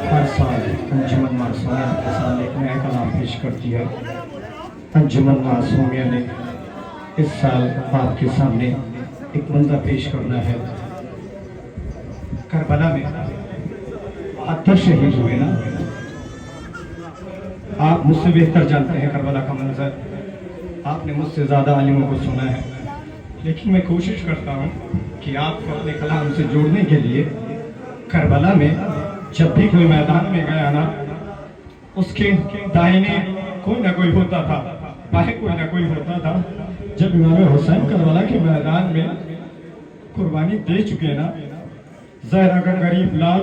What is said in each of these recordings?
हर साल अंजुमन मासूमिया के सामने एक नया कलाम पेश करती है। अंजुमन मासूमिया ने इस साल आपके सामने एक मंजर पेश करना है। करबला में 72 शहीद हुए ना, आप मुझसे बेहतर जानते हैं करबला का मंजर, आपने मुझसे ज़्यादा आलिमों को सुना है, लेकिन मैं कोशिश करता हूँ कि आपको अपने कलाम से जोड़ने के लिए करबला में जब भी कोई मैदान में गया ना, उसके दाहिने कोई ना कोई होता था, बाएं कोई ना कोई होता था। जब इमाम हुसैन करबला के मैदान में कुर्बानी दे चुके ना, ज़हरा का गरीब लाल,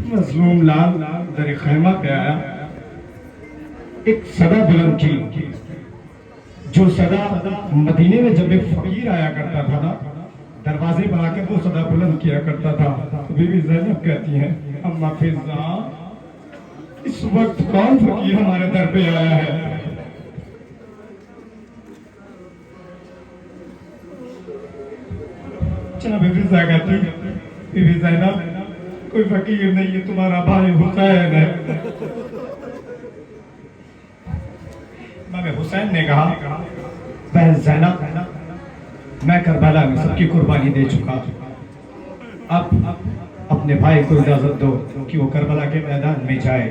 मजलूम लाल दर खैमा पे आया, एक सदा बुलंद की, जो सदा मदीने में जब एक फकीर आया करता था ना, दरवाजे पर आकर वो सदा बुलंद किया करता था। तो बीबी ज़ैनब कहती हैं, अम्मा फिज़ा, इस वक्त कौन फकीर हमारे दर पे आया है? चलो बीबी ज़ैनब कहती, बीबी ज़ैनब कोई फकीर नहीं है, तुम्हारा भाई हुसैन है। इमाम हुसैन ने कहा, बहन ज़ैनब, मैं करबला में सबकी कुर्बानी दे चुका, अब अपने भाई को इजाजत दो कि वो करबला के मैदान में जाए।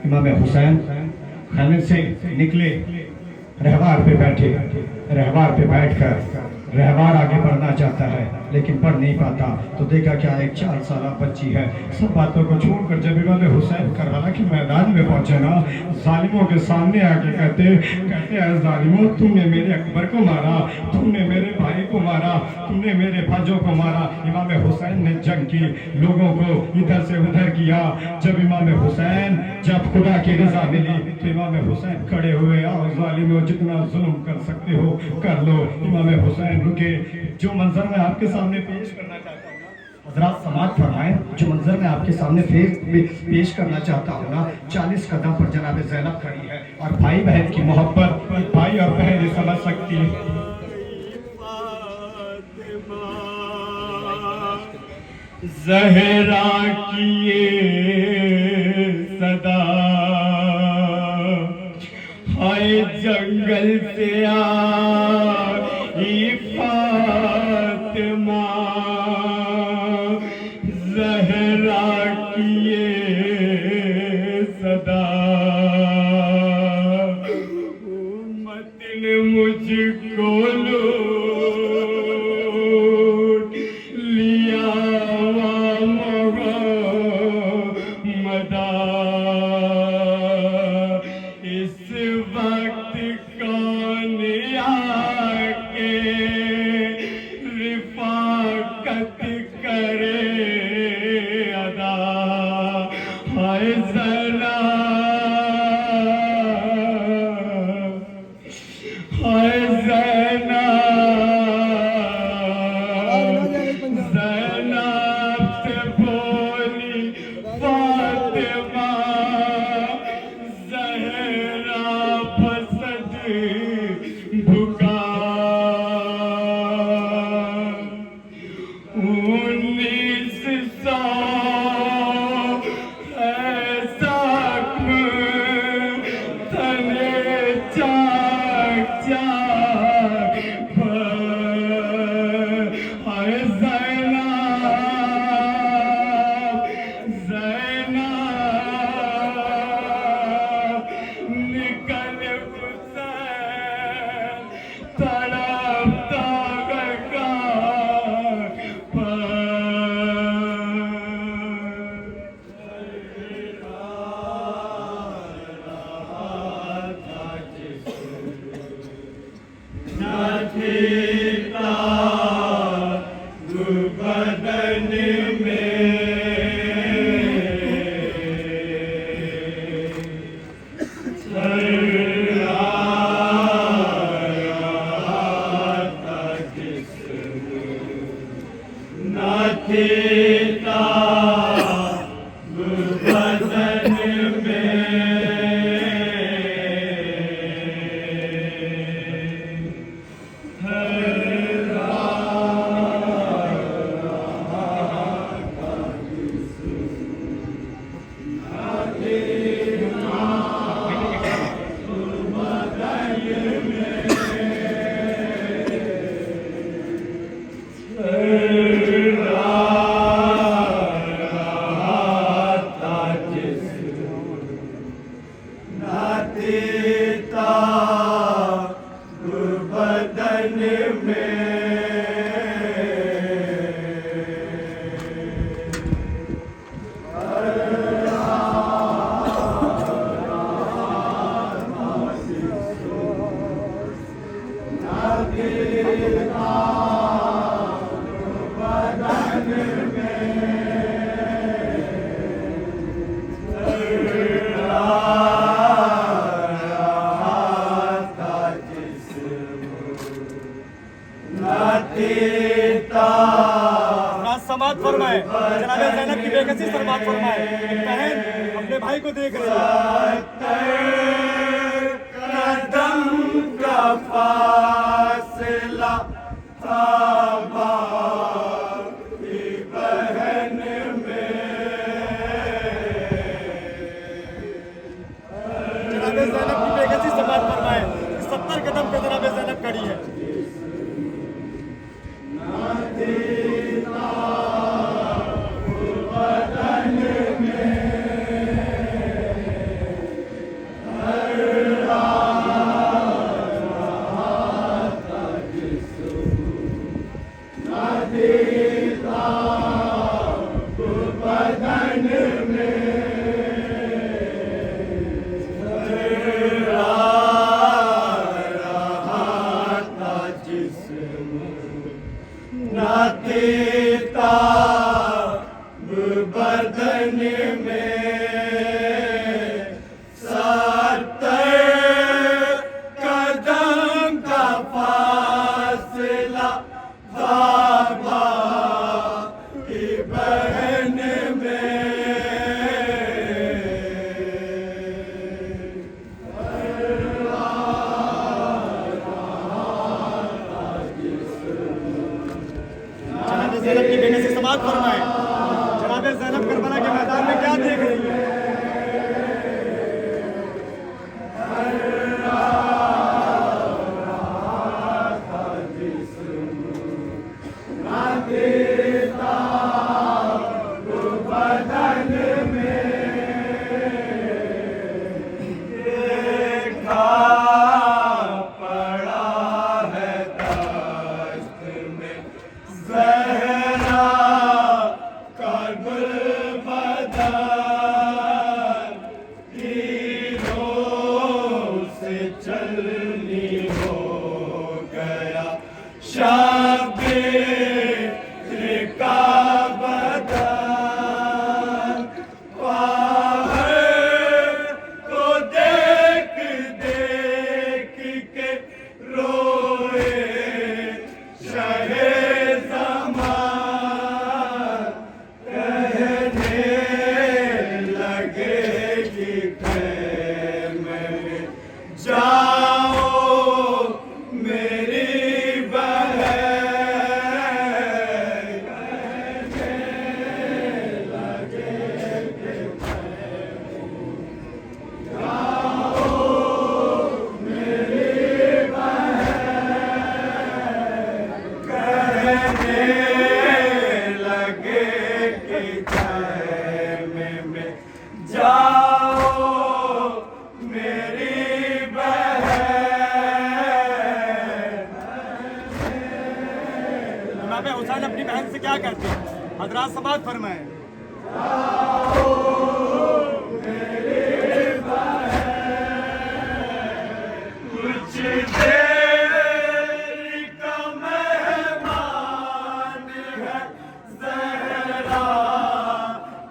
इमाम हुसैन खाने से निकले, रहवार पे बैठे, रहवार पे बैठकर रहवार आगे बढ़ना चाहता है लेकिन बढ़ नहीं पाता। तो देखा क्या, एक 4 साल बच्ची है। सब बातों को छोड़कर जब इमाम हुसैन करबला के मैदान में पहुंचे ना, जालिमों के सामने आके कहते हैं, जालिमों, तुमने मेरे अकबर को मारा, तुमने मेरे भाई को मारा, तुमने मेरे भाइयों को मारा। इमाम हुसैन ने जंग की, लोगों को इधर से उधर किया। जब इमाम हुसैन, जब खुदा की रजा मिली तो इमाम हुसैन खड़े हुए, और जालिमों जितना जुल्म कर सकते हो कर लो। इमाम हुसैन रुके। जो मंजर मैं आपके सामने पेश करना चाहता हूँ ना, हजरात समाअत फरमाएं, जो मंजर मैं आपके सामने पेश करना चाहता हूँ ना, 40 कदम पर जनाब ज़ैनब खड़ी है, और भाई बहन की मोहब्बत भाई और बहन समझ सकती है। ज़हरा की ये सदा, हाय जंगल से आई फातिमा, ज़हरा की ये सदा, उम्मत ने मुझको लूट लिया मदा, इस वक्त कौन आके रिफाकत करे अदा, फरमाए। जनाब ज़ैनब की बेकसी समाप्त फरमाए। एक बहन अपने भाई को देख रही है। कदम का फासला था बाकी बहन में। जनाब ज़ैनब की बेकसी समाप्त फरमाए। 70 कदम पे जनाब ज़ैनब खड़ी है। बदन में 70 कदम का फासला था बाकी बहन में। जनाब ज़ैनब की बेकसी समाप्त फरमाए। जनाब ज़ैनब करबला के मैदान में क्या देख रही है? चलनी हो गया शाबिर का बदन। बाहर को देख देख के रोए शहे ज़मान। कहने लगे कि जाओ मेरी बहन। कहने लगे कि जाओ मेरी बहन। कहने लगे कि में जाओ मेरी जनाब हुसैन अपनी बहन से क्या कहते हैं? हजरात समाप्त फरमाए। कुछ देर का मेहमान है ज़हरा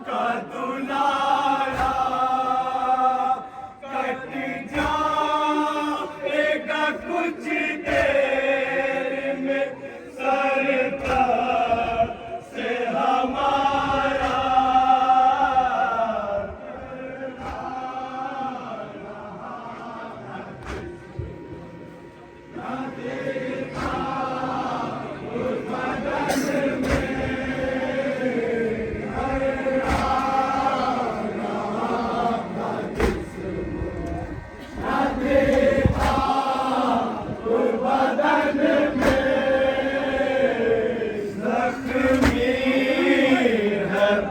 का दुलारा। कट जाएगा कुछ देर में सरकार से हमारा।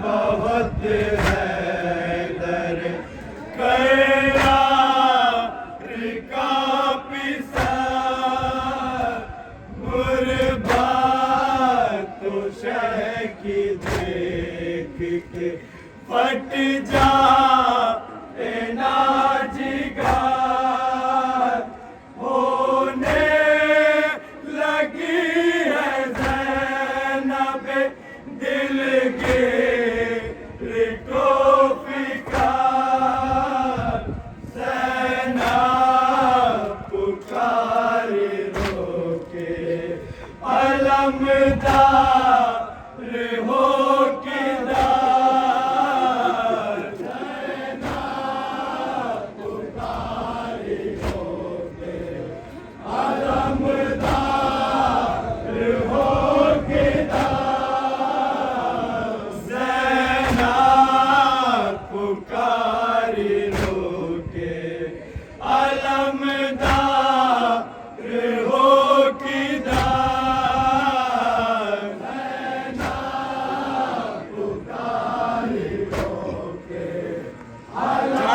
बहुत है दर करार का पिसा। गुरबात तो शह की देख के फट जा ना जिगार। होने लगी है ज़ैनब दिल के को फिकार। ज़ैनब पुकार रोके अलमदार हो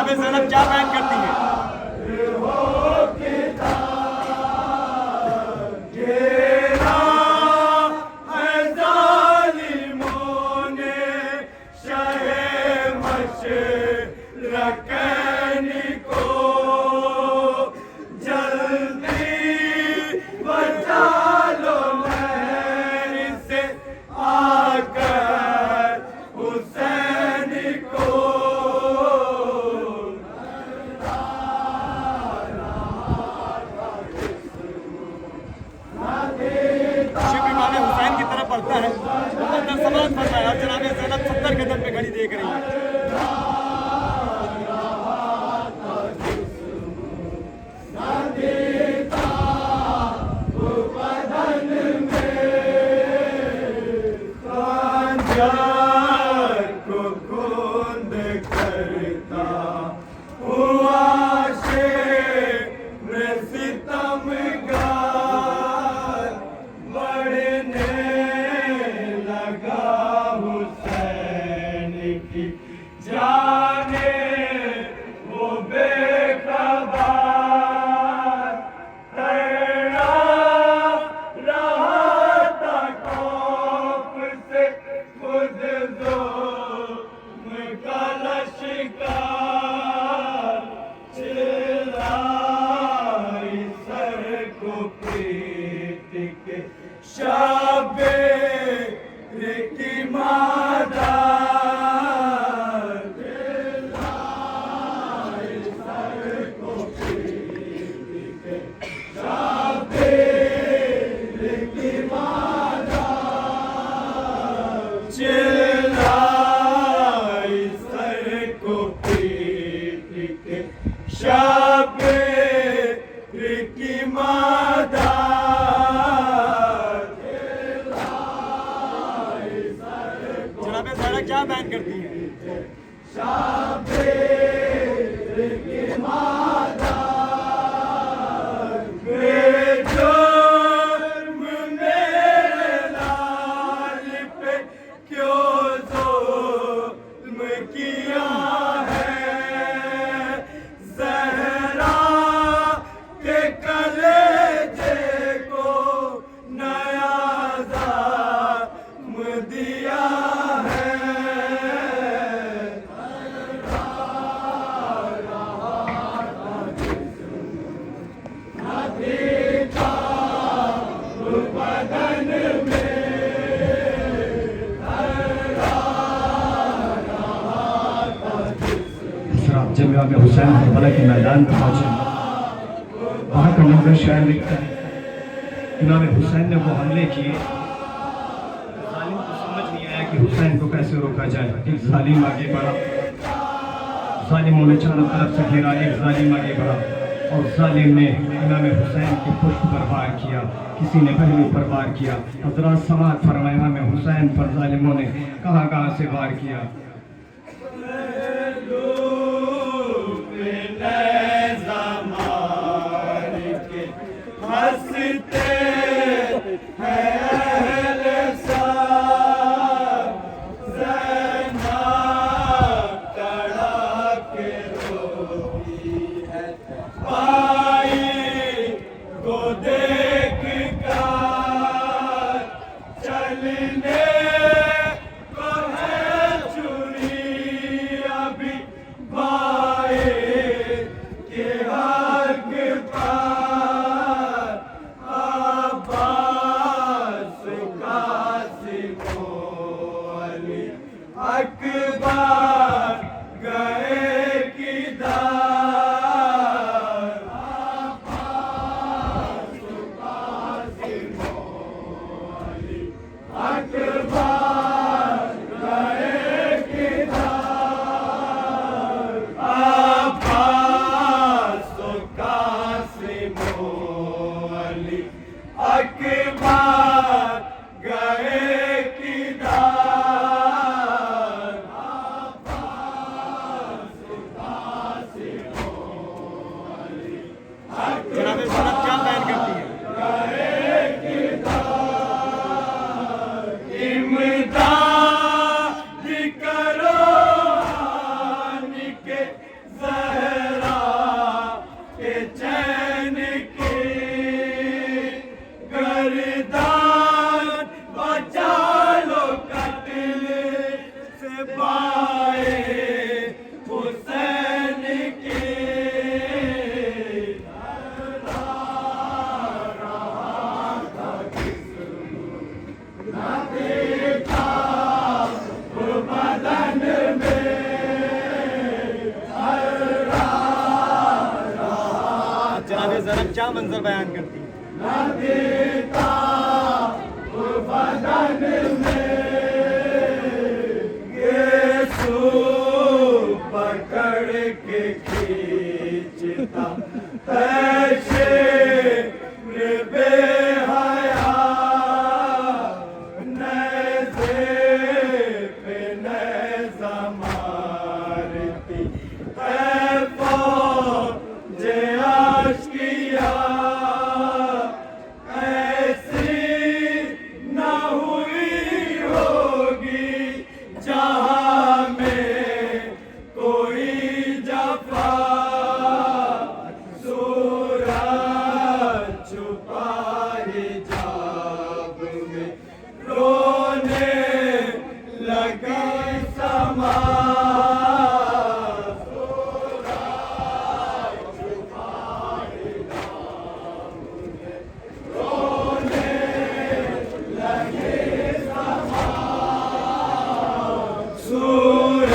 जनाब ज़ैनब क्या बयान करती हैं? घेरा है जालिमों ने शहे मशरक़ैन को, जल्दी बचा लो लहर से आकर हुसैन को। शिव इमाम हुसैन की तरफ बढ़ता है, मुक़द्दस समाअत फरमाए और जनाब ज़ैनब 70 कदम पे खड़ी देख रही है। खंजर को खूंद करता हुआ शेर सितमगार, बढ़ने लगा हुसैन की जाने वो बेखबर, तैरा रहा था खौफ से खुद ज़ुल्म का लश्कर, चिल्लाई सर को पीट के शाबिर की मादार, चिल्लाई सर को पीट के शाबिर की मादार, चिल्लाई सर को पीट के शाबिर की मादार, जनाब ज़ैनब क्या बयान करती हैं? बेजुर्म मेरे लाल पे क्यों ज़ुल्म किया है, ज़हरा के कलेजे को नया ज़ख्म दिया है। जब इमाम हुसैन करबला के मैदान में पहुंचे, वहाँ का मंजर शायर लिखता है, इमाम हुसैन ने वो हमले किए, जालिम को समझ नहीं आया कि हुसैन को कैसे रोका जाए। एक जालिम आगे बढ़ा, जालिमों ने चारों तरफ से घेरा, एक जालिम आगे बढ़ा और जालिम ने इमाम हुसैन के पुष्प पर वार किया, किसी ने पहलू पर वार किया। हज़रात समाअत फरमाए, इमाम हुसैन पर जालिमों ने कहाँ कहाँ से वार किया। हंसते हैं अहले साथ, ज़ैनब तड़ा के रोती है, भाई को देख कर चलने को है क्या मंजर बयान करती है। देता वो बदन में यीशु पकड़ के खींचता ऐसे बेहया नज़े पे नज़ा मारती है फौजे आशिकिया ऐसी न हुई होगी जहाँ में कोई जफा सूरज छुपा हिजाब में रोने लगी समा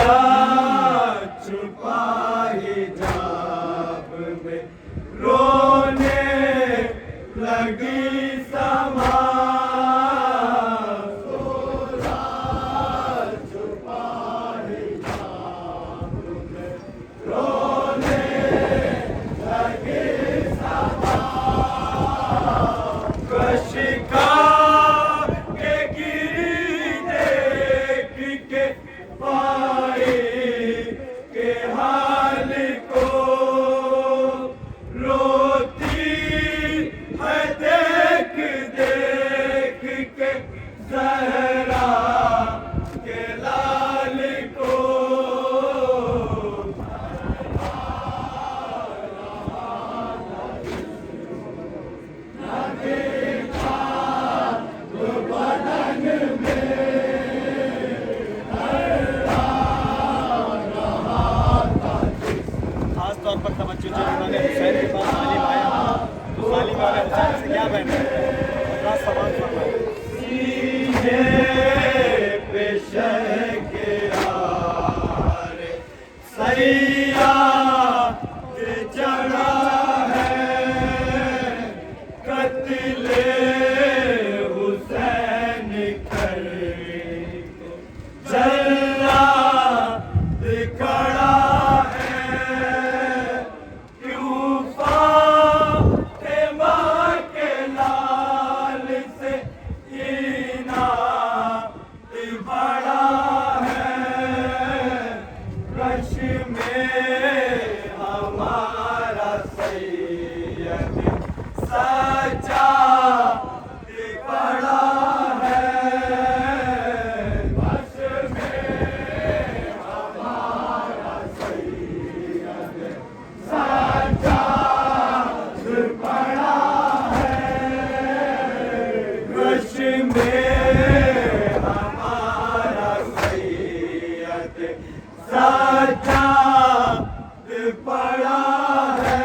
सूरज छुपा हिजाब में रोने लगी समा सूरज छुपा हिजाब में रोने लगी समा कशिका के गिरी देख के पाई के हाल को रोती है देख देख के ज़हरा के लाल को खास तौर पर तवज्जो जो इमाम हुसैन के पास सालिम आया तो सालिम इमाम हुसैन से क्या बहना है, थोड़ा सवाल फरमाए। सीने पे शहर सैयाद चढ़ा है कत्ले हुसैन कर जल्लाद खड़ा है क्यूफा तेमा के लाल से इनात बड़ा है रश में हमारा सैयद सजा बड़ा है रश में हमारा सैयद सजा बड़ा है रश में हमारा सैयद सजाद पड़ा है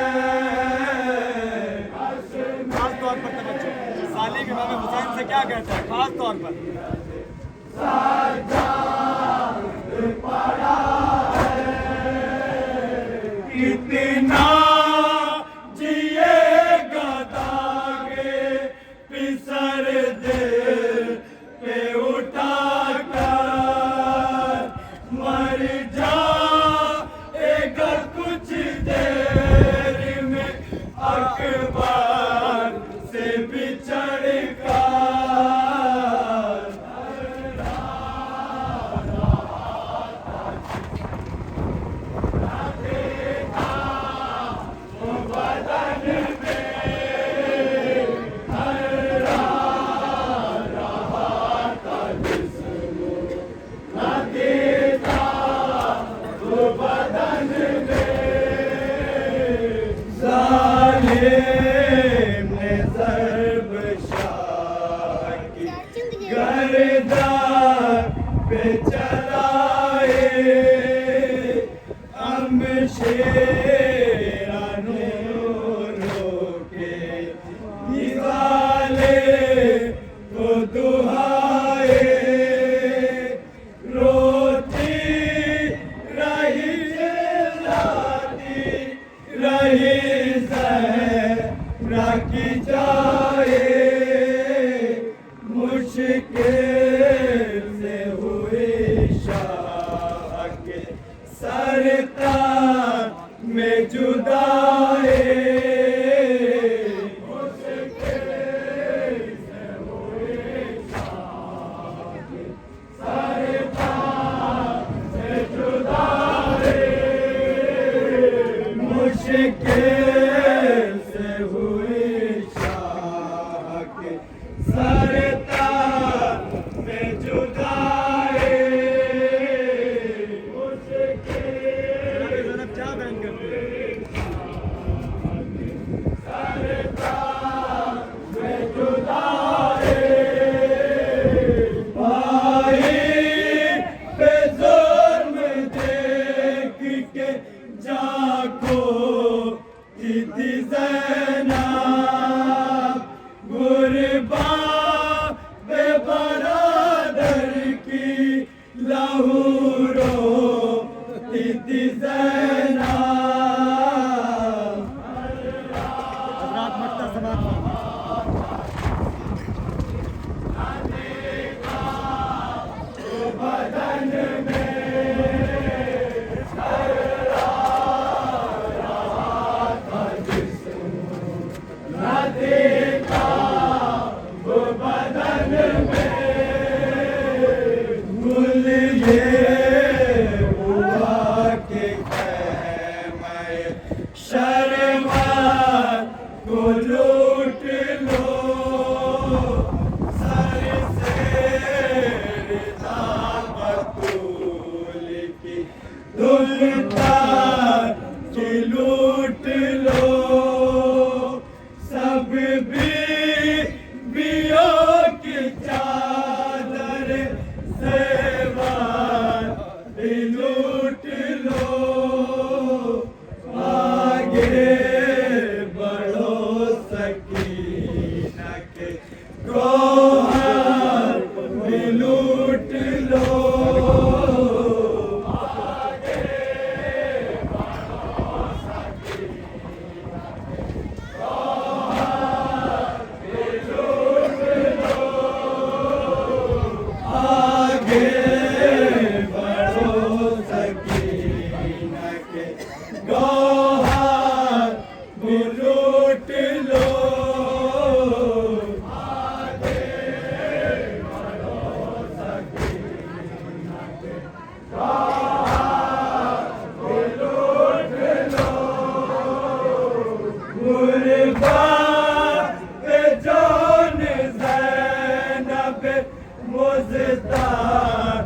खास तौर पर तवज्जो, सालिम इमाम हुसैन से क्या कहता है खास तौर पर। कितना जिएगा दागे पिसर दिल पे उठा कर मर जाएगा कुछ देर में अकबर से बिछड़ कर सरताज में जुदाई मुश्किल से हुई शाह के सरताज में जुदाई जनाब क्या बयान करते हैं? भाई पे जुर्म देख के जाको थी ज़ैनब गुरबा बे बरादर की लहूरो थी ज़ैनब हजरात मक्ता समाप्त फरमाएं। गुल ये हुआ के मैं शर्मा को लूट लो सर से रिजा बतूल की दुल्हन की लूट लो सब बीवियों की चादर सेवान भी लूट लो आगे बढ़ो सकीना के गोहर भी लूट लो आगे बढ़ो सकीना के गोहर भी लूट लो गुरबा पे जान ज़ैनब मुज़्तार